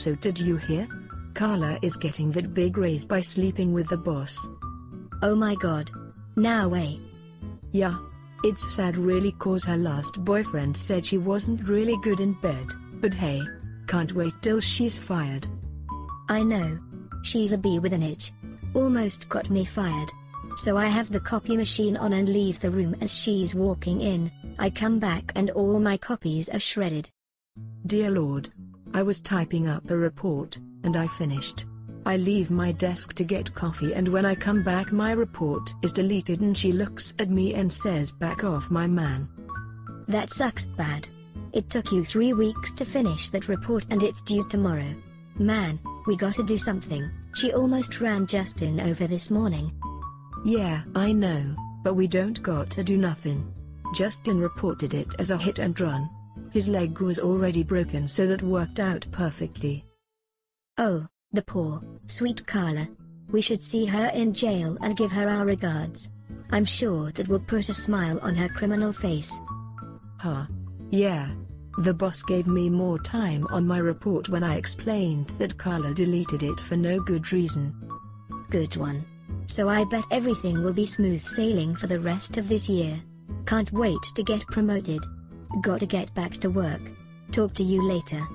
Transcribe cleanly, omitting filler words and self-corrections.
So did you hear? Carla is getting that big raise by sleeping with the boss. Oh my god. No way. Yeah. It's sad really cause her last boyfriend said she wasn't really good in bed, but hey, can't wait till she's fired. I know. She's a bee with an itch. Almost got me fired. So I have the copy machine on and leave the room as she's walking in. I come back and all my copies are shredded. Dear Lord. I was typing up a report, and I finished. I leave my desk to get coffee and when I come back my report is deleted and she looks at me and says back off my man. That sucks bad. It took you 3 weeks to finish that report and it's due tomorrow. Man, we gotta do something. She almost ran Justin over this morning. Yeah, I know, but we don't gotta do nothing. Justin reported it as a hit and run. His leg was already broken so that worked out perfectly. Oh, the poor, sweet Carla. We should see her in jail and give her our regards. I'm sure that will put a smile on her criminal face. Huh. Yeah. The boss gave me more time on my report when I explained that Carla deleted it for no good reason. Good one. So I bet everything will be smooth sailing for the rest of this year. Can't wait to get promoted. Gotta get back to work. Talk to you later.